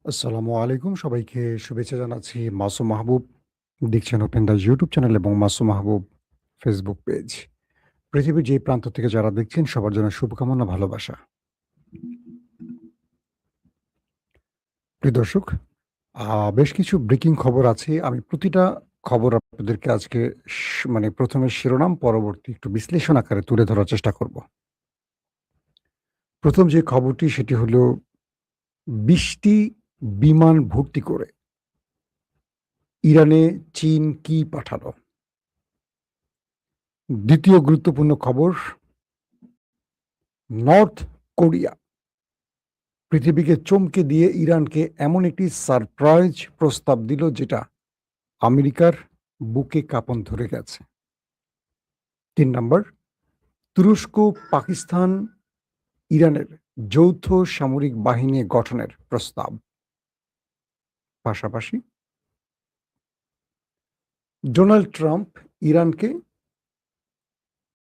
আসসালামু আলাইকুম। সবাইকে শুভেচ্ছা জানাচ্ছি। মাসুম মাহবুব দেখছেন ওপেন দ্য ইউটিউব চ্যানেল এবং মাসুম মাহবুব ফেসবুক পেজ। পৃথিবীর যে প্রান্ত থেকে যারা দেখছেন সবার জন্য শুভকামনা, ভালোবাসা। প্রিয় দর্শক, বেশ কিছু ব্রেকিং খবর আছে। আমি প্রতিটা খবর আপনাদেরকে আজকে মানে ১ম এ শিরোনাম, পরবর্তী একটু বিশ্লেষণ আকারে তুলে ধরার চেষ্টা করব। ১ম যে খবরটি সেটি হলো ২০টি বিমান ভর্তি করে ইরানে চীন কি পাঠালো? ২য় গুরুত্বপূর্ণ খবর, নর্থ কোরিয়া পৃথিবীকে চমকে দিয়ে ইরানকে এমন একটি সারপ্রাইজ প্রস্তাব দিল যেটা আমেরিকার বুকে কাঁপন ধরে গেছে। ৩ নাম্বার, তুরস্ক, পাকিস্তান, ইরানের যৌথ সামরিক বাহিনী গঠনের প্রস্তাব। পাশাপাশি ডোনাল্ড ট্রাম্প ইরানকে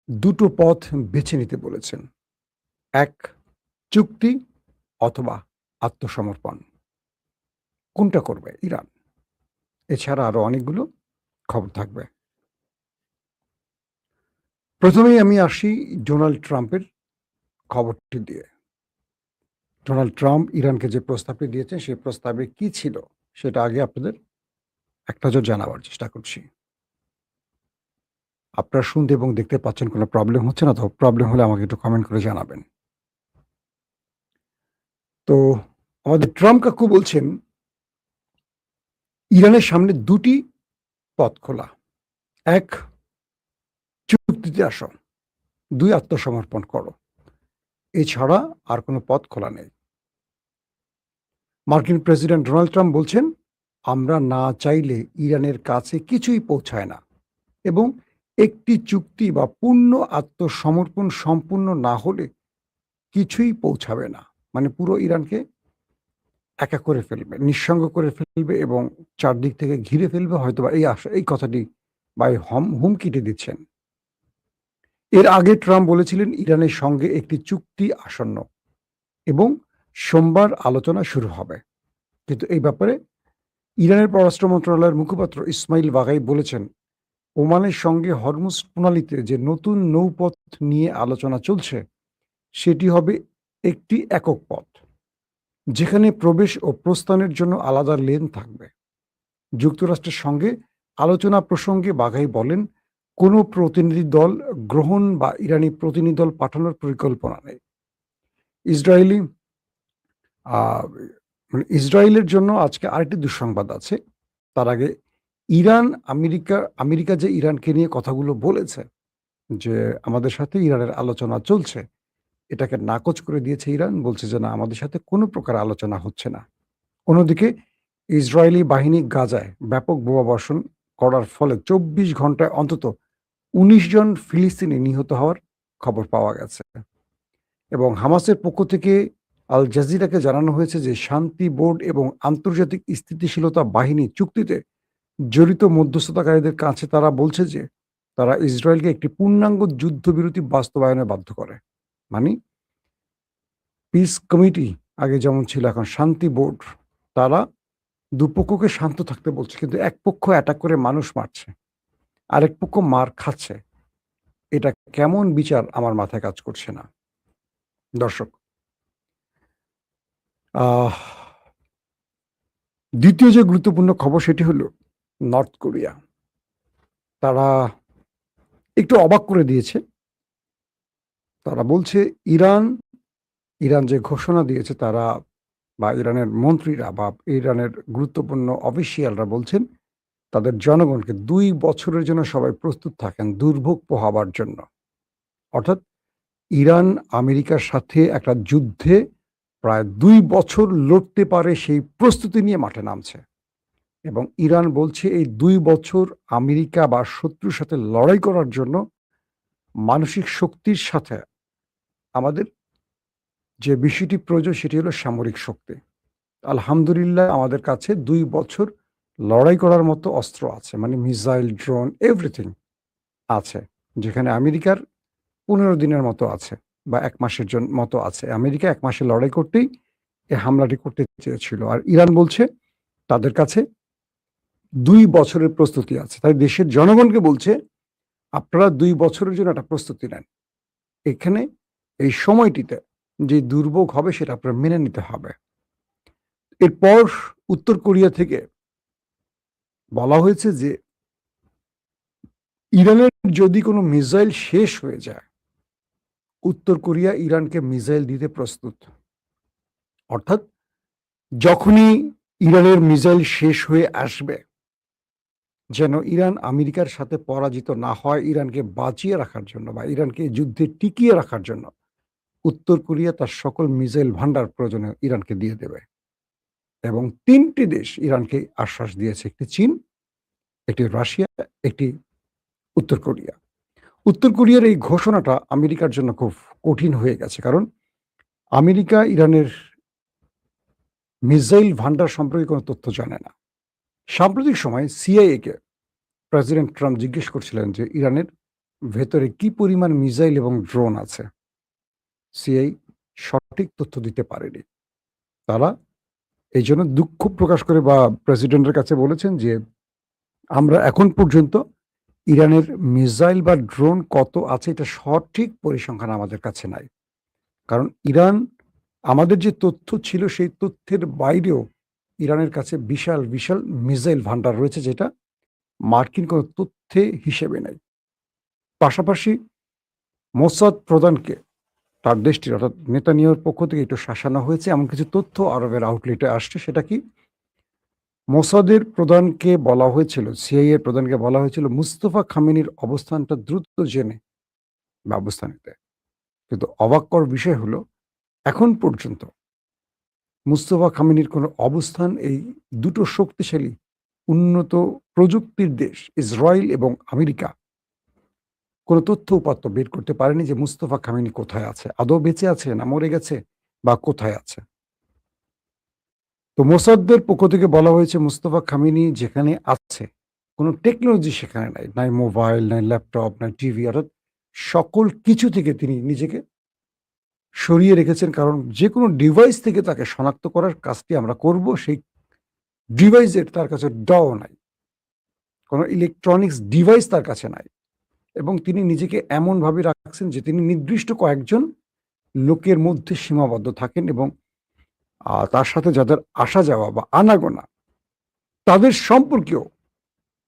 ২ টো পথ বেছে নিতে বলেছেন। ১, চুক্তি অথবা আত্মসমর্পণ। কোনটা করবে ইরান? এছাড়া আরো অনেকগুলো খবর থাকবে। প্রথমেই আমি আসি ডোনাল্ড ট্রাম্পের খবরটি দিয়ে। ডোনাল্ড ট্রাম্প ইরানকে যে প্রস্তাবটি দিয়েছেন, সেই প্রস্তাবে কি ছিল? সেটা আগে আপনাদের একটা নজর জানাবার চেষ্টা করছি। আপনারা শুনতে এবং দেখতে পাচ্ছেন, কোনো প্রবলেম হচ্ছে না তো? প্রবলেম হলে আমাকে একটু কমেন্ট করে জানাবেন। তো আমাদের ট্রাম্প কাকু বলছেন, ইরানের সামনে ২ টি পথ খোলা। ১, চুক্তিতে আসো। ২, আত্মসমর্পণ করো। এছাড়া আর কোনো পথ খোলা নেই। মার্কিন প্রেসিডেন্ট ডোনাল্ড ট্রাম্প বলছেন, আমরা না চাইলে ইরানের কাছে কিছুই পৌঁছায় না এবং একটি চুক্তি বা পূর্ণ আত্মসমর্পণ সম্পূর্ণ না হলে কিছুই পৌঁছাবে না। মানে পুরো ইরানকে একা করে ফেলবে, নিঃসঙ্গ করে ফেলবে এবং চারদিক থেকে ঘিরে ফেলবে, হয়তোবা এই কথাটি বা এই হুমকিটি দিচ্ছেন। এর আগে ট্রাম্প বলেছিলেন ইরানের সঙ্গে একটি চুক্তি আসন্ন এবং সোমবার আলোচনা শুরু হবে। কিন্তু এই ব্যাপারে ইরানের পররাষ্ট্র মন্ত্রণালয়ের মুখপাত্র ইসমাইল বাগাই বলেছেন, ওমানের সঙ্গে হরমুজ প্রণালীতে যে নতুন নৌপথ নিয়ে আলোচনা চলছে, সেটি হবে একটি একক পথ, যেখানে প্রবেশ ও প্রস্থানের জন্য আলাদা লেন থাকবে। যুক্তরাষ্ট্রের সঙ্গে আলোচনা প্রসঙ্গে বাঘাই বলেন, কোনো প্রতিনিধি দল গ্রহণ বা ইরানি প্রতিনিধি দল পাঠানোর পরিকল্পনা নেই। ইসরায়েলি আহ, মানে ইসরায়েলের জন্য আজকে আরেকটি দুঃসংবাদ আছে। তার আগে আমেরিকা যে ইরানকে নিয়ে কথাগুলো বলেছে যে আমাদের সাথে ইরানের আলোচনা চলছে, এটাকে নাকচ করে দিয়েছে ইরান। বলছে যে না, আমাদের সাথে কোনো প্রকার আলোচনা হচ্ছে না। অন্যদিকে ইসরায়েলি বাহিনী গাজায় ব্যাপক বোমাবর্ষণ করার ফলে ২৪ ঘন্টায় অন্তত ১৯ জন ফিলিস্তিনি নিহত হওয়ার খবর পাওয়া গেছে এবং হামাসের পক্ষ থেকে আল জাজিরাকে জানানো হয়েছে যে শান্তি বোর্ড এবং আন্তর্জাতিক স্থিতিশীলতা বাহিনী চুক্তিতে জড়িত মধ্যস্থতাকারীদের কাছে তারা বলছে যে তারা ইসরায়েলকে একটি পূর্ণাঙ্গ যুদ্ধবিরতি বাস্তবায়নে বাধ্য করে। মানে পিস কমিটি আগে যেমন ছিল, এখন শান্তি বোর্ড, তারা দুপক্ষকে শান্ত থাকতে বলছে, কিন্তু এক পক্ষ অ্যাটাক করে মানুষ মারছে, আরেক পক্ষ মার খাচ্ছে। এটা কেমন বিচার আমার মাথায় কাজ করছে না। দর্শক, আহ ২য় যে গুরুত্বপূর্ণ খবর সেটি হলো নর্থ কোরিয়া। তারা একটু অবাক করে দিয়েছে। তারা বলছে ইরান যে ঘোষণা দিয়েছে, তারা বা ইরানের মন্ত্রীরা বা ইরানের গুরুত্বপূর্ণ অফিসিয়ালরা বলছেন তাদের জনগণকে ২ বছরের জন্য সবাই প্রস্তুত থাকেন দুর্ভোগ পোহাবার জন্য। অর্থাৎ ইরান আমেরিকার সাথে একটা যুদ্ধে প্রায় ২ বছর লড়তে পারে সেই প্রস্তুতি নিয়ে মাঠে নামছে এবং ইরান বলছে এই ২ বছর আমেরিকা বা শত্রুর সাথে লড়াই করার জন্য মানসিক শক্তির সাথে আমাদের যে বিষয়টি প্রয়োজন সেটি হলো সামরিক শক্তি। আলহামদুলিল্লাহ আমাদের কাছে ২ বছর লড়াই করার মতো অস্ত্র আছে। মানে মিসাইল, ড্রোন, এভরিথিং আছে। যেখানে আমেরিকার ১৫ দিনের মতো আছে বা ১ মাসের মতো আছে। আমেরিকা ১ মাসে লড়াই করতেই এ হামলাটি করতে চেয়েছিল। আর ইরান বলছে তাদের কাছে ২ বছরের প্রস্তুতি আছে। তাই দেশের জনগণকে বলছে, আপনারা ২ বছরের জন্য একটা প্রস্তুতি নেন। এখানে এই সময়টিতে যে দুর্ভোগ হবে সেটা আপনার মেনে নিতে হবে। এরপর উত্তর কোরিয়া থেকে বলা হয়েছে যে ইরানের যদি কোনো মিসাইল শেষ হয়ে যায়, উত্তর কোরিয়া ইরানকে মিসাইল দিতে প্রস্তুত। অর্থাৎ যখনই ইরানের মিসাইল শেষ হয়ে আসবে, যেন ইরান আমেরিকার সাথে পরাজিত না হয়, ইরানকে বাঁচিয়ে রাখার জন্য বা ইরানকে যুদ্ধে টিকিয়ে রাখার জন্য উত্তর কোরিয়া তার সকল মিসাইল ভান্ডার প্রয়োজনে ইরানকে দিয়ে দেবে। এবং ৩টি দেশ ইরানকে আশ্বাস দিয়েছে, একটি চীন, একটি রাশিয়া, একটি উত্তর কোরিয়া। উত্তর কোরিয়ার এই ঘোষণাটা আমেরিকার জন্য খুব কঠিন হয়ে গেছে, কারণ আমেরিকা ইরানের মিসাইল ভান্ডার সম্পর্কে কোনো তথ্য জানে না। সাম্প্রতিক সময়ে সিআইএ-কে প্রেসিডেন্ট ট্রাম্প জিজ্ঞেস করছিলেন যে ইরানের ভেতরে কি পরিমাণ মিসাইল এবং ড্রোন আছে। সিআইএ সঠিক তথ্য দিতে পারেনি। তারা এইজন্য দুঃখ প্রকাশ করে বা প্রেসিডেন্টের কাছে বলেছেন যে, আমরা এখন পর্যন্ত ইরানের মিসাইল বা ড্রোন কত আছে এটা সঠিক পরিসংখ্যান আমাদের কাছে নাই। কারণ ইরান, আমাদের যে তথ্য ছিল সেই তথ্যের বাইরেও ইরানের কাছে বিশাল, বিশাল মিসাইল ভান্ডার রয়েছে, যেটা মার্কিন কোনো তথ্যে হিসেবে নাই। পাশাপাশি মোসাদ প্রধানকে তার দেশটির অর্থাৎ নেতানিয়াহুর পক্ষ থেকে একটু শাসানো হয়েছে, এমন কিছু তথ্য আরবের আউটলেটে আসছে। সেটা কি? মোসাদের প্রধানকে বলা হয়েছিল, সিআইএ প্রধানকে বলা হয়েছিল মুস্তফা খামেনির অবস্থানটা দ্রুত জেনে ব্যবস্থা নিতে। কিন্তু অবাক কর বিষয় হলো, এখন পর্যন্ত মুস্তফা খামেনির কোনো অবস্থান এই দুটো শক্তিশালী উন্নত প্রযুক্তির দেশ ইসরায়েল এবং আমেরিকা কোনো তথ্য উপাত্ত বের করতে পারেনি যে মুস্তফা খামেনি কোথায় আছে, আদৌ বেঁচে আছে না মরে গেছে বা কোথায় আছে। তো মোসাদ্দের পক্ষ থেকে বলা হয়েছে মুস্তফা খামেনি যেখানে আছে কোনো টেকনোলজি সেখানে নাই, নাই মোবাইল, নাই ল্যাপটপ, নাই টিভি, অর্থাৎ সকল কিছু থেকে তিনি নিজেকে সরিয়ে রেখেছেন। কারণ যে কোনো ডিভাইস থেকে তাকে শনাক্ত করার কাজটি আমরা করব, সেই ডিভাইসের তার কাছে ডও নাই, কোনো ইলেকট্রনিক্স ডিভাইস তার কাছে নাই। এবং তিনি নিজেকে এমনভাবে রাখছেন যে তিনি নির্দিষ্ট কয়েকজন লোকের মধ্যে সীমাবদ্ধ থাকেন এবং তার সাথে যাদের আসা যাওয়া বা আনাগোনা তাদের সম্পর্কেও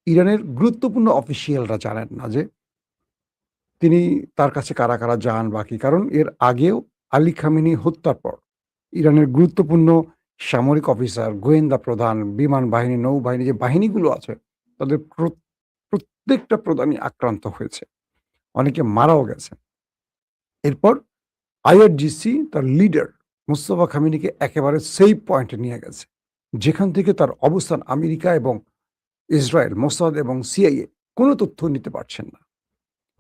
ইরানের গুরুত্বপূর্ণ অফিসিয়ালরা জানেন না যে তিনি তার কাছে কারা কারা যান বা কি। কারণ এর আগেও আলী খামেনি হত্যার পর ইরানের গুরুত্বপূর্ণ সামরিক অফিসার, গোয়েন্দা প্রধান, বিমান বাহিনী, নৌবাহিনী যে বাহিনীগুলো আছে তাদের প্রত্যেকটা প্রধানই আক্রান্ত হয়েছে, অনেকে মারাও গেছে। এরপর আইআরজিসি তার লিডার মুস্তফা খামেনিকে একেবারে সেফ পয়েন্টে নিয়ে গেছে, যেখান থেকে তার অবস্থান আমেরিকা এবং ইসরায়েল, মোসাদ এবং সিআইএ কোনো তথ্য নিতে পারছেন না।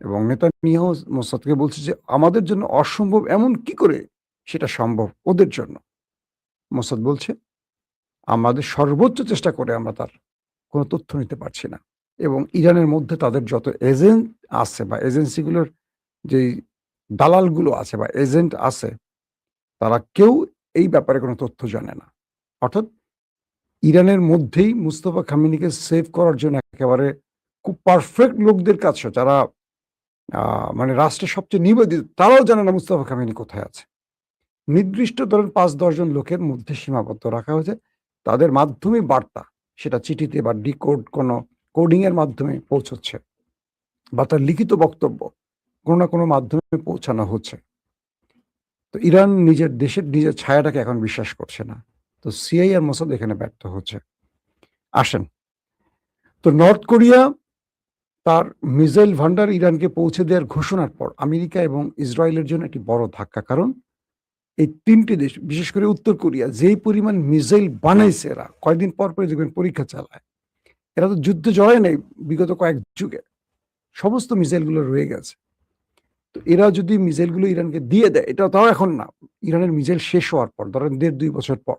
এবং নেতানিয়াহু মোসাদকে বলছে যে আমাদের জন্য অসম্ভব, এমন কি করে সেটা সম্ভব ওদের জন্য। মোসাদ বলছে আমাদের সর্বোচ্চ চেষ্টা করে আমরা তার কোনো তথ্য নিতে পারছি না। এবং ইরানের মধ্যে তাদের যত এজেন্ট আছে বা এজেন্সিগুলোর যেই দালালগুলো আছে বা এজেন্ট আছে, তারা কেউ এই ব্যাপারে কোনো তথ্য জানে না। অর্থাৎ ইরানের মধ্যেই মুস্তফা খামেনিকে সেভ করার জন্য একেবারে খুব পারফেক্ট লোকদের কাছে, যারা মানে রাষ্ট্রের সবচেয়ে নিবেদিত, তারাও জানে না মুস্তফা খামেনি কোথায় আছে। নির্দিষ্ট ধরেন ৫-১০ জন লোকের মধ্যে সীমাবদ্ধ রাখা হয়েছে, তাদের মাধ্যমে বার্তা, সেটা চিঠিতে বা ডিকোড কোনো কোডিং এর মাধ্যমে পৌঁছচ্ছে বা তার লিখিত বক্তব্য কোনো না কোনো মাধ্যমে পৌঁছানো হচ্ছে। তো ইরান নিজের দেশের নিজের ছায়াটাকে এখন বিশ্বাস করছে না। তো সিআইএ আর মোসাদ এখানে ব্যর্থ হচ্ছে। আসেন, তো নর্থ কোরিয়া তার মিসাইল ভান্ডার ইরানকে পৌঁছে দেওয়ার ঘোষণার পর আমেরিকা এবং ইসরায়েলের জন্য একটি বড় ধাক্কা। কারণ এই ৩টি দেশ, বিশেষ করে উত্তর কোরিয়া, যেই পরিমাণ মিসাইল বানাইছে এরা, কয়েকদিন পর পরই দেখবেন পরীক্ষা চালায়। এরা তো যুদ্ধে জড়ায় নাই বিগত কয়েক যুগে। সমস্ত মিসাইলগুলো রয়ে গেছে। তো এরা যদি মিসাইলগুলো ইরানকে দিয়ে দেয়, এটা তাও এখন না, ইরানের মিসাইল শেষ হওয়ার পর, ধরেন ১.৫-২ বছর পর,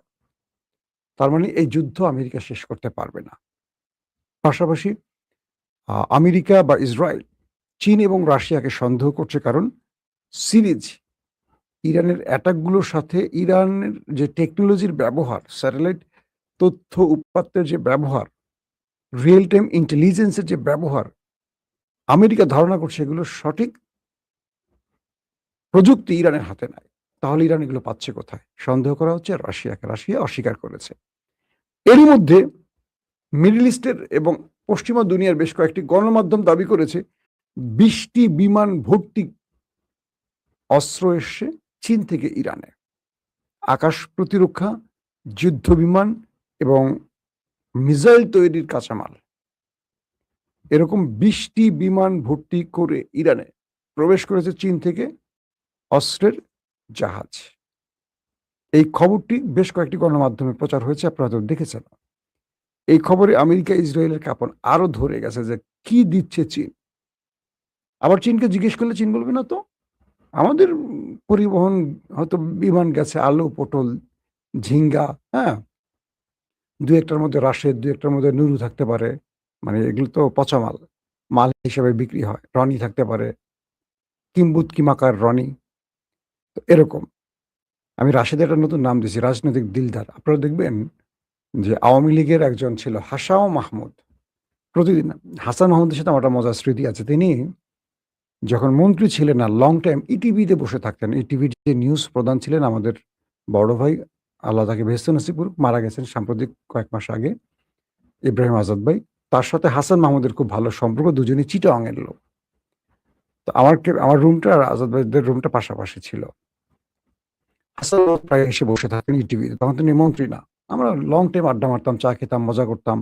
তার মানে এই যুদ্ধ আমেরিকা শেষ করতে পারবে না। পাশাপাশি আমেরিকা বা ইসরায়েল চীন এবং রাশিয়াকে সন্দেহ করছে, কারণ সিরিজ ইরানের অ্যাটাকগুলোর সাথে ইরানের যে টেকনোলজির ব্যবহার, স্যাটেলাইট তথ্য উৎপাত্তের যে ব্যবহার, রিয়েল টাইম ইন্টেলিজেন্সের যে ব্যবহার, আমেরিকা ধারণা করছে এগুলো সঠিক প্রযুক্তি ইরানের হাতে নাই। তাহলে ইরান এগুলো পাচ্ছে কোথায়? সন্দেহ করা হচ্ছে রাশিয়াকে। রাশিয়া অস্বীকার করেছে। এরই মধ্যে মিডল ইস্টের এবং পশ্চিমা দুনিয়ার বেশ কয়েকটি গণমাধ্যম দাবি করেছে 20টি বিমান ভর্তি অস্ত্র এসছে চীন থেকে ইরানে। আকাশ প্রতিরক্ষা, যুদ্ধ বিমান এবং মিসাইল তৈরির কাঁচামাল। এরকম 20টি বিমান ভর্তি করে ইরানে প্রবেশ করেছে চীন থেকে অস্ত্রের জাহাজ। এই খবরটি বেশ কয়েকটি গণমাধ্যমে প্রচার হয়েছে, আপনারা তো দেখেছেন। এই খবরে আমেরিকা ইসরায়েলের কাঁপন আরো ধরে গেছে যে কি দিচ্ছে চীন। আবার চীনকে জিজ্ঞেস করলে চীন বলবে না তো আমাদের পরিবহন হয়তো বিমান গেছে আলু, পটল, ঝিঙ্গা, হ্যাঁ, দু একটার মধ্যে রাশেদ, দু একটার মধ্যে নুরু থাকতে পারে, মানে এগুলো তো পচা মাল, মাল হিসেবে বিক্রি হয়। রনি থাকতে পারে, কিম্বুত কিমাকার রনি, তো এরকম। আমি রাশেদের একটা নতুন নাম দিয়েছি, রাজনৈতিক দিলদার। আপনারা দেখবেন যে আওয়ামী লীগের একজন ছিল হাসাও মাহমুদ। প্রতিদিন হাসান মাহমুদের সাথে আমার একটা মজার স্মৃতি আছে। তিনি যখন মন্ত্রী ছিলেন না, লং টাইম ইটিভিতে বসে থাকতেন। ইটিভির যে নিউজ প্রধান ছিলেন আমাদের বড় ভাই, আল্লাহ তাকে বেহেশতে নসিব করুক, মারা গেছেন সাম্প্রতিক কয়েক মাস আগে, ইব্রাহিম আজাদ ভাই। তার সাথে হাসান মাহমুদের খুব ভালো সম্পর্ক, দুজনই চিটাগাংয়ের লোক। তো আমার রুমটা আর আজাদ ভাইদের রুমটা পাশাপাশি ছিল। হাসান মাহমুদ প্রায় এসে বসে থাকতেন ইটিভিতে, তখন তিনি মন্ত্রী না। আমরা লং টাইম আড্ডা মারতাম, চা খেতাম, মজা করতাম।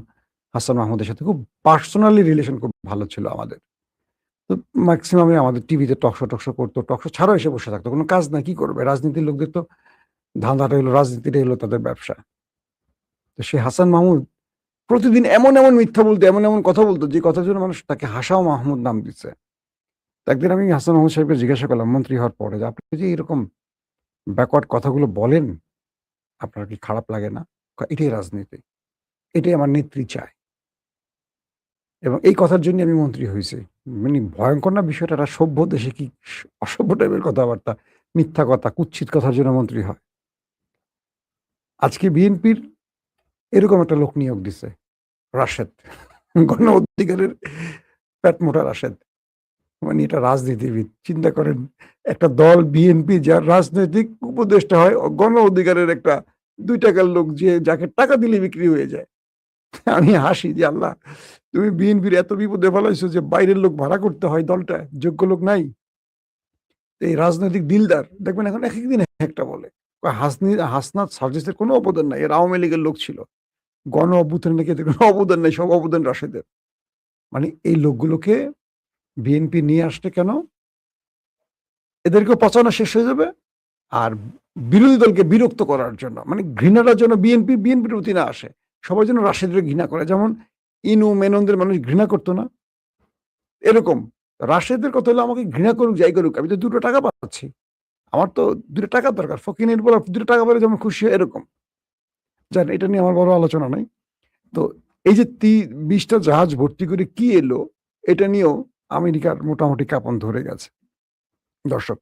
হাসান মাহমুদের সাথে খুব পার্সোনালি রিলেশন খুব ভালো ছিল আমাদের। তো ম্যাক্সিমামে আমাদের টিভিতে টকশো করতো, টকশো ছাড়াও এসে বসে থাকতো। কোনো কাজ না, কি করবে? রাজনীতির লোকদের তো ধাঁধাটা হলো, রাজনীতিটাই হলো তাদের ব্যবসা। তো সেই হাসান মাহমুদ প্রতিদিন এমন মিথ্যা বলতো, এমন কথা বলতো, যে কথার জন্য মানুষ তাকে হাসাও মাহমুদ নাম দিচ্ছে। তো একদিন আমি হাসান মাহমুদ সাহেবকে জিজ্ঞাসা করলাম মন্ত্রী হওয়ার পরে, যে আপনি যে এরকম ব্যাকওয়ার্ড কথাগুলো বলেন, আপনার কি খারাপ লাগে না? এটাই রাজনীতি, এটাই আমার নেত্রী চায়, এবং এই কথার জন্য আমি মন্ত্রী হয়েছি। মানে ভয়ঙ্কর না বিষয়টা? একটা সভ্য দেশে কি অসভ্য টাইপের কথাবার্তা, মিথ্যা কথা, কুৎসিত কথার জন্য মন্ত্রী হয়? আজকে বিএনপির এরকম একটা লোক নিয়োগ দিছে, রাশেদ, গণ অধিকারের পেট মোটা রাশেদ। মানে এটা রাজনীতিবিদ। চিন্তা করেন, একটা দল বিএনপি, যার রাজনৈতিক উপদেষ্টা হয় গণ অধিকারের একটা 2 টাকার লোক, যে যাকে টাকা দিলে বিক্রি হয়ে যায়। আমি হাসি যে আল্লাহ, তুমি বিএনপির এত বিপদে ফেলাইছো যে বাইরের লোক ভাড়া করতে হয়, দলটা যোগ্য লোক নাই। এই রাজনৈতিক দিলদার দেখবেন এখন এক একদিন একটা বলে। হাসনাত সার্জিসের কোনো অবদান নাই, এর আওয়ামী লীগের লোক ছিল। গণ অভ্যুত্থানে নাকি এদের কোনো অবদান নাই, সব অবদান রাশেদের। মানে এই লোকগুলোকে বিএনপি নিয়ে আসছে কেন? এদেরকে পচানো শেষ হয়ে যাবে, আর বিরোধী দলকে বিরক্ত করার জন্য, মানে ঘৃণাটার জন্য বিএনপির প্রতি না আসে, সবার জন্য রাশেদের ঘৃণা করে। যেমন ইনু মেননদের মানুষ ঘৃণা করতো না, এরকম রাশেদের কথা হলো আমাকে ঘৃণা করুক, যাই করুক, আমি তো 2 টাকা পাচ্ছি, আমার তো 2 টাকা দরকার। ফকিনের বলা 2 টাকা পেলে যেমন খুশি হয়, এরকম। জান, এটা নিয়ে আমার বড় আলোচনা নাই। তো এই যে 20টা জাহাজ ভর্তি করে কি এলো, এটা নিয়েও আমেরিকার মোটামুটি কাঁপন ধরে গেছে। দর্শক,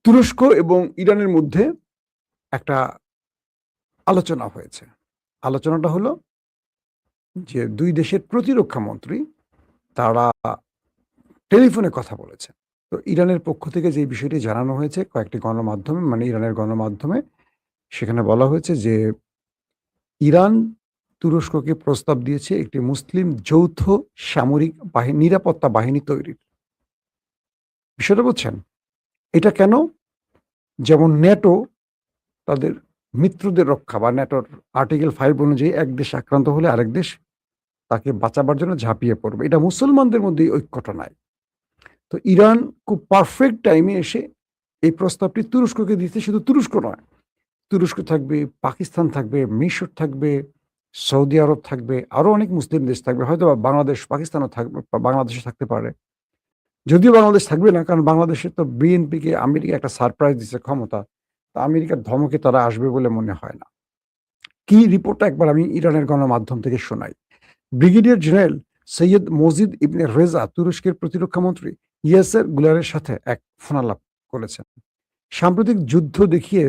তুরস্ক এবং ইরানের মধ্যে একটা আলোচনা হয়েছে। আলোচনাটা হলো যে 2 দেশের প্রতিরক্ষা মন্ত্রী তারা টেলিফোনে কথা বলেছে। তো ইরানের পক্ষ থেকে যে বিষয়টি জানানো হয়েছে কয়েকটি গণমাধ্যমে, মানে ইরানের গণমাধ্যমে, সেখানে বলা হয়েছে যে ইরান তুরস্ককে প্রস্তাব দিয়েছে একটি মুসলিম যৌথ সামরিক নিরাপত্তা বাহিনী তৈরির। বিষয়টা বুঝছেন? এটা কেন? যেমন ন্যাটো তাদের মিত্রদের রক্ষা, বা ন্যাটোর আর্টিকেল 5 অনুযায়ী এক দেশ আক্রান্ত হলে আরেক দেশ তাকে বাঁচাবার জন্য ঝাঁপিয়ে পড়বে। এটা মুসলমানদের মধ্যে এই ঐক্যটা নাই। তো ইরান খুব পারফেক্ট টাইমে এসে এই প্রস্তাবটি তুরস্ককে দিতে, শুধু তুরস্ক নয়, তুরস্ক থাকবে, পাকিস্তান থাকবে, মিশর থাকবে, সৌদি আরব থাকবে, আরো অনেক মুসলিম দেশ থাকবে, হয়তো বাংলাদেশ, পাকিস্তানও থাকবে, বাংলাদেশে থাকতে পারে। যদিও বাংলাদেশ থাকবে না, কারণ বাংলাদেশে তো বিএনপিকে আমেরিকা একটা সারপ্রাইজ দিচ্ছে ক্ষমতা, তা আমেরিকার ধমকে তারা আসবে বলে মনে হয় না। কি রিপোর্টটা একবার আমি ইরানের গণমাধ্যম থেকে শোনাই। ব্রিগেডিয়ার জেনারেল সৈয়দ মজিদ ইবনে রেজা তুরস্কের প্রতিরক্ষা মন্ত্রী ইয়াসের গুলারের সাথে এক ফোনালাপ করেছেন। সাম্প্রতিক যুদ্ধ দেখিয়ে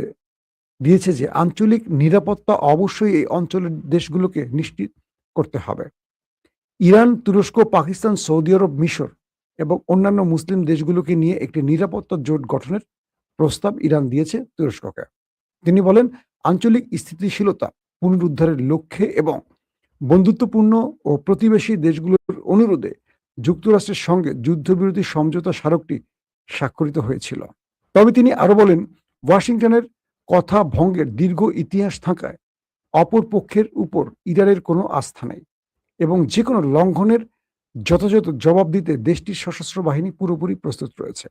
দিয়েছে যে আঞ্চলিক নিরাপত্তা অবশ্যই এই অঞ্চলের দেশগুলোকে নিশ্চিত করতে হবে। ইরান, তুরস্ক, পাকিস্তান, সৌদি আরব, মিশর এবং অন্যান্য মুসলিম দেশগুলোকে নিয়ে একটি নিরাপত্তা জোট গঠনের প্রস্তাব ইরান দিয়েছে তুরস্ককে। তিনি বলেন, আঞ্চলিক স্থিতিশীলতা পুনরুদ্ধারের লক্ষ্যে এবং বন্ধুত্বপূর্ণ ও প্রতিবেশী দেশগুলোর অনুরোধে যুক্তরাষ্ট্রের সঙ্গে যুদ্ধবিরতি সমঝোতা স্মারকটি স্বাক্ষরিত হয়েছিল। তবে তিনি আরো বলেন, ওয়াশিংটনের কথা ভঙ্গের দীর্ঘ ইতিহাস থাকায় অপর পক্ষের উপর ইরানের কোনো আস্থা নেই এবং যে কোনো লঙ্ঘনের যথাযথ জবাব দিতে দেশটির সশস্ত্র বাহিনী পুরোপুরি প্রস্তুত রয়েছে।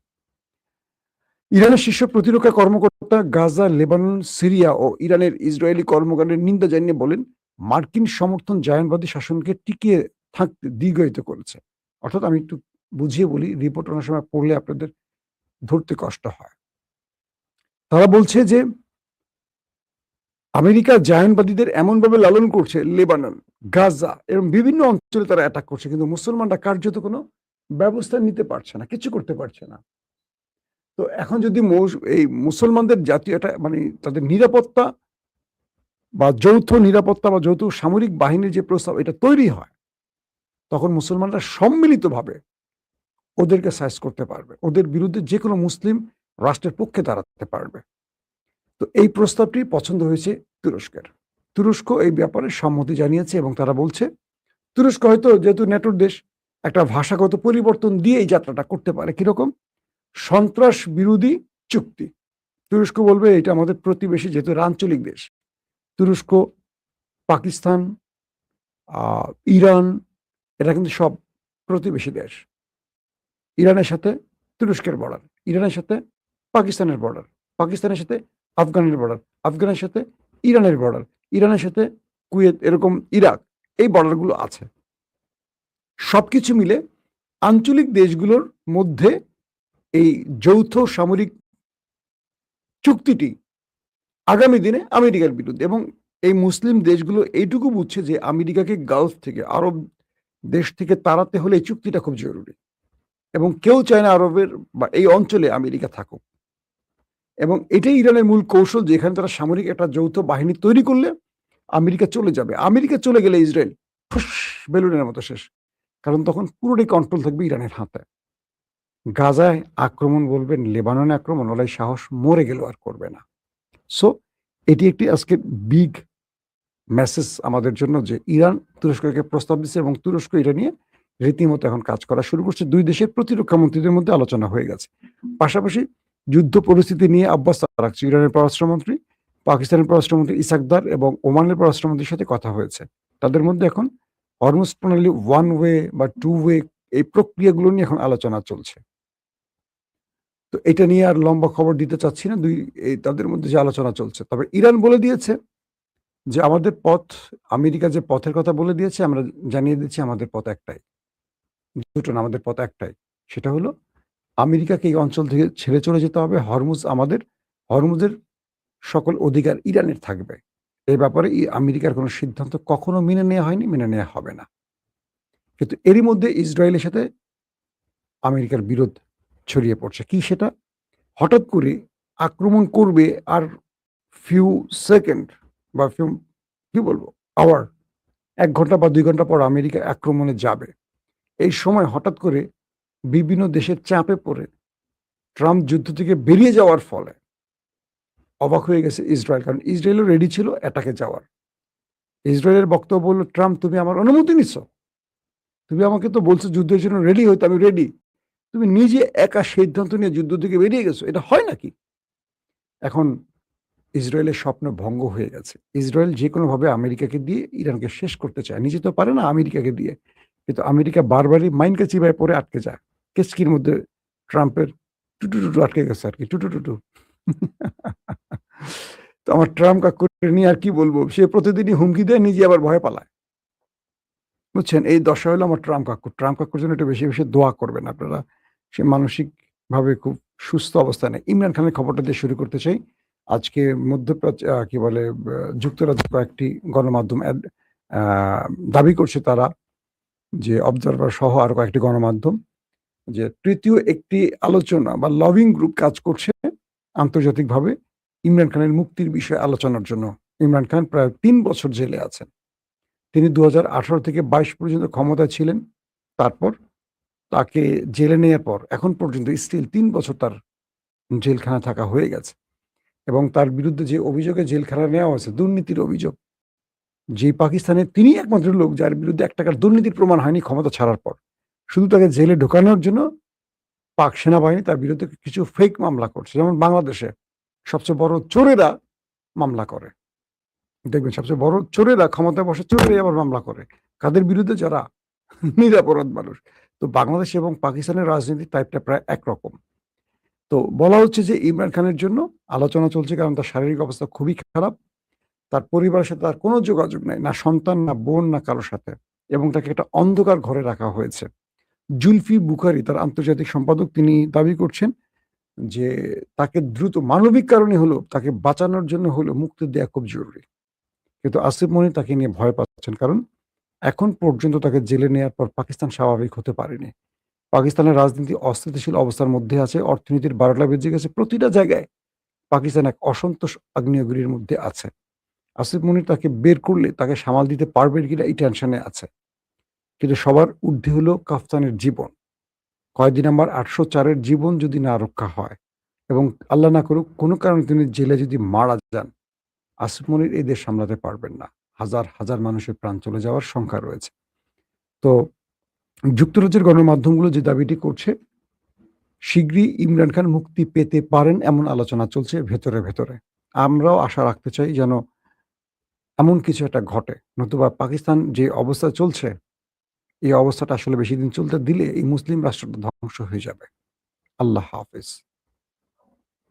ইরানের শীর্ষ প্রতিরক্ষা কর্মকর্তা গাজা, লেবানন, সিরিয়া ও ইরানের ইসরায়েলি কর্মকাণ্ডের নিন্দা জানিয়ে বলেন, মার্কিন সমর্থন জায়নবাদী শাসনকে টিকিয়ে থাকতে দীর্ঘায়িত করেছে। অর্থাৎ আমি একটু বুঝিয়ে বলি, রিপোর্ট অনেক সময় পড়লে আপনাদের ধরতে কষ্ট হয়। তারা বলছে যে আমেরিকা জায়নবাদীদের এমনভাবে লালন করছে, লেবানন, গাজা এবং বিভিন্ন অঞ্চলে তারা অ্যাটাক করছে, কিন্তু মুসলমানরা কার্যত কোনো ব্যবস্থা নিতে পারছে না, কিছু করতে পারছে না। তো এখন যদি এই মুসলমানদের জাতীয় একটা মানে তাদের নিরাপত্তা বা যৌথ নিরাপত্তা বা যৌথ সামরিক বাহিনীর যে প্রস্তাব এটা তৈরি হয়, তখন মুসলমানরা সম্মিলিতভাবে ওদেরকে সাইজ করতে পারবে, ওদের বিরুদ্ধে যে কোনো মুসলিম রাষ্ট্রের পক্ষে দাঁড়াতে পারবে। তো এই প্রস্তাবটি পছন্দ হয়েছে তুরস্কের। তুরস্ক এই ব্যাপারে সম্মতি জানিয়েছে এবং তারা বলছে তুরস্ক হয়তো যেহেতু ন্যাটোর দেশ একটা ভাষাগত পরিবর্তন দিয়ে এই যাত্রাটা করতে পারে। কিরকম? সন্ত্রাস বিরোধী চুক্তি। তুরস্ক বলবে এটা আমাদের প্রতিবেশী, যেহেতু আঞ্চলিক দেশ। তুরস্ক, পাকিস্তান, ইরান, এটা কিন্তু সব প্রতিবেশী দেশ। ইরানের সাথে তুরস্কের বর্ডার, ইরানের সাথে পাকিস্তানের বর্ডার, পাকিস্তানের সাথে আফগানের বর্ডার, আফগানের সাথে ইরানের বর্ডার, ইরানের সাথে কুয়েত, এরকম ইরাক, এই বর্ডারগুলো আছে। সবকিছু মিলে আঞ্চলিক দেশগুলোর মধ্যে এই যৌথ সামরিক চুক্তিটি আগামী দিনে আমেরিকার বিরুদ্ধে, এবং এই মুসলিম দেশগুলো এইটুকু বুঝছে যে আমেরিকাকে গালফ থেকে, আরব দেশ থেকে তাড়াতে হলে এই চুক্তিটা খুব জরুরি, এবং কেউ চায় না আরবের বা এই অঞ্চলে আমেরিকা থাকুক। এবং এটাই ইরানের মূল কৌশল, যে এখানে তারা সামরিক একটা যৌথ বাহিনী তৈরি করলে আমেরিকা চলে যাবে। আমেরিকা চলে গেলে ইসরায়েল ফুস বেলুনের মতো শেষ, কারণ তখন পুরোটাই কন্ট্রোল থাকবে ইরানের হাতে। গাজায় আক্রমণ বলবেন, লেবাননে আক্রমণ, ওলাই সাহস মরে গেল আর করবে না। সো এটি একটি আজকে বিগ মেসেজ আমাদের জন্য, যে ইরান তুরস্ককে প্রস্তাব দিচ্ছে এবং তুরস্ক এটা নিয়ে রীতিমতো এখন কাজ করা শুরু করছে। দুই দেশের প্রতিরক্ষা মন্ত্রীদের মধ্যে আলোচনা হয়ে গেছে। পাশাপাশি যুদ্ধ পরিস্থিতি নিয়ে আব্বাস আরাকচি, ইরানের পররাষ্ট্রমন্ত্রী, পাকিস্তানের পররাষ্ট্রমন্ত্রী ইসাকদার এবং ওমানের পররাষ্ট্রমন্ত্রীর সাথে কথা হয়েছে। তাদের মধ্যে এখন হরমুজ প্রণালী ওয়ান ওয়ে বা টু ওয়ে, এই প্রক্রিয়াগুলো নিয়ে এখন আলোচনা চলছে। তো এটা নিয়ে আর লম্বা খবর দিতে চাচ্ছি না, তাদের মধ্যে যে আলোচনা চলছে। তবে ইরান বলে দিয়েছে যে আমাদের পথ, আমেরিকা যে পথের কথা বলে দিয়েছে, আমরা জানিয়ে দিচ্ছি আমাদের পথ একটাই, দুটো না, আমাদের পথ একটাই। সেটা হলো আমেরিকাকে এই অঞ্চল থেকে ছেড়ে চলে যেতে হবে। হরমুজের সকল অধিকার ইরানের থাকবে। এই ব্যাপারে আমেরিকার কোনো সিদ্ধান্ত কখনো মেনে নেওয়া হয়নি, মেনে নেওয়া হবে না। কিন্তু এরই মধ্যে ইসরায়েলের সাথে আমেরিকার বিরোধ ছড়িয়ে পড়ছে। কি সেটা? হঠাৎ করে আক্রমণ করবে আর ফিউ সেকেন্ড বা কি বলবো আওয়ার, 1 ঘন্টা বা 2 ঘন্টা পর আমেরিকা আক্রমণে যাবে। এই সময় হঠাৎ করে বিভিন্ন দেশের চাপে পড়ে ট্রাম্প যুদ্ধ থেকে বেরিয়ে যাওয়ার ফলে অবাক হয়ে গেছে ইসরায়েল, কারণ ইসরায়েলও রেডি ছিল অ্যাটাকে যাওয়ার। ইসরায়েলের বক্তব্য বলল, ট্রাম্প তুমি আমার অনুমতি নিচ্ছ, তুমি আমাকে তো বলছো যুদ্ধের জন্য রেডি হইতে, আমি রেডি, তুমি নিজে একা সিদ্ধান্ত নিয়ে যুদ্ধ থেকে বেরিয়ে গেছো, এটা হয় নাকি? এখন ইসরায়েলের স্বপ্ন ভঙ্গ হয়ে গেছে। ইসরায়েল যে কোনোভাবে আমেরিকাকে দিয়ে ইরানকে শেষ করতে চায়, নিজে তো পারে না আমেরিকাকে দিয়ে, কিন্তু আমেরিকা বারবারই মাইনকা চিবায় পরে আটকে যায়। কেচকির মধ্যে ট্রাম্পের টুটু টুটু আটকে গেছে আর কি, টুটু টুটু। তো আমার ট্রাম্প কাকু নিয়ে আর কি বলবো, সে প্রতিদিনই হুমকি দেয়, নিজে আবার ভয় পালায়। বুঝছেন, এই দশা হলো আমার ট্রাম্প কাকু। ট্রাম্প কাকুর জন্য একটু বেশি বেশি দোয়া করবেন আপনারা, সে মানসিকভাবে খুব সুস্থ অবস্থায় নেই। ইমরান খানের খবরটা দিয়ে শুরু করতে চাই। আজকে মধ্যপ্রাচ্য কি বলে যুক্তরাজ্যের কয়েকটি গণমাধ্যম দাবি করছে তারা, যে অবজারভার সহ আরো কয়েকটি গণমাধ্যম, যে তৃতীয় একটি আলোচনা বা লবিং গ্রুপ কাজ করছে আন্তর্জাতিকভাবে ইমরান খানের মুক্তির বিষয়ে আলোচনার জন্য। ইমরান খান প্রায় ৩ বছর জেলে আছেন। তিনি ২০১৮ থেকে ২২ পর্যন্ত ক্ষমতায় ছিলেন। তারপর তাকে জেলে নেয়ার পর এখন পর্যন্ত স্টিল ৩ বছর তার জেলখানায় থাকা হয়ে গেছে এবং তার বিরুদ্ধে যে অভিযোগে জেলখানায় নেওয়া হয়েছে, দুর্নীতির অভিযোগ। যেই পাকিস্তানের তিনিই একমাত্র লোক যার বিরুদ্ধে ৳১ দুর্নীতির প্রমাণ হয়নি ক্ষমতা ছাড়ার পর। শুধু তাকে জেলে ঢোকানোর জন্য পাক সেনাবাহিনী তার বিরুদ্ধে কিছু ফেক মামলা করছে। যেমন বাংলাদেশে সবচেয়ে বড় চোরেরা মামলা করে। দেখবেন সবচেয়ে বড় চোরেরা ক্ষমতায় বসে চোরেরাই আবার মামলা করে। কাদের বিরুদ্ধে? যারা নিরপরাধ মানুষ। তো বাংলাদেশ এবং পাকিস্তানের রাজনীতির টাইপটা প্রায় একরকম। তো বলা হচ্ছে যে ইমরান খানের জন্য আলোচনা চলছে কারণ তার শারীরিক অবস্থা খুবই খারাপ। তার পরিবারের সাথে তার কোনো যোগাযোগ নাই। না সন্তান, না বোন, না কারো সাথে। এবং তাকে একটা অন্ধকার ঘরে রাখা হয়েছে। জুলফি বুখারী তার আন্তর্জাতিক সম্পাদক, তিনি দাবি করছেন যে তাকে দ্রুত মানবিক কারণে হলেও তাকে বাঁচানোর জন্য হলেও মুক্তি দেয়া খুব জরুরি। কিন্তু আসিফ মনির তাকে নিয়ে ভয় পাচ্ছেন। কারণ এখন পর্যন্ত তাকে জেলে নেয়ার পর পাকিস্তান স্বাভাবিক হতে পারেনি। পাকিস্তানের রাজনীতি অস্থিতিশীল অবস্থার মধ্যে আছে। অর্থনীতির ১২টা বেজে গেছে। প্রতিটা জায়গায় পাকিস্তান এক অসন্তোষ আগ্নেয়গিরির মধ্যে আছে। আসিফ মনির তাকে বের করলে তাকে সামাল দিতে পারবেন কিনা এই টেনশনে আছে। কিন্তু সবার ঊর্ধ্বে হলো কাফতানের জীবন। কয়েদি নাম্বার ৮০৪ এর জীবন যদি না রক্ষা হয় এবং আল্লাহ না করুক কোনো কারণে তিনি জেলে যদি মারা যান, আসিফ মনির এই দেশ সামলাতে পারবেন না। হাজার, হাজার মানুষের প্রাণ চলে যাওয়ার সংখ্যা রয়েছে। তো যুক্তরাজ্যের গণমাধ্যমগুলো যে দাবিটি করছে, শিগগিরই ইমরান খান মুক্তি পেতে পারেন এমন আলোচনা চলছে ভেতরে, ভেতরে। আমরাও আশা রাখতে চাই যেন এমন কিছু একটা ঘটে। নতুবা পাকিস্তান যে অবস্থা চলছে, এই অবস্থাটা আসলে বেশিদিন চলতে দিলে এই মুসলিম রাষ্ট্রটা ধ্বংস হয়ে যাবে। আল্লাহ হাফেজ।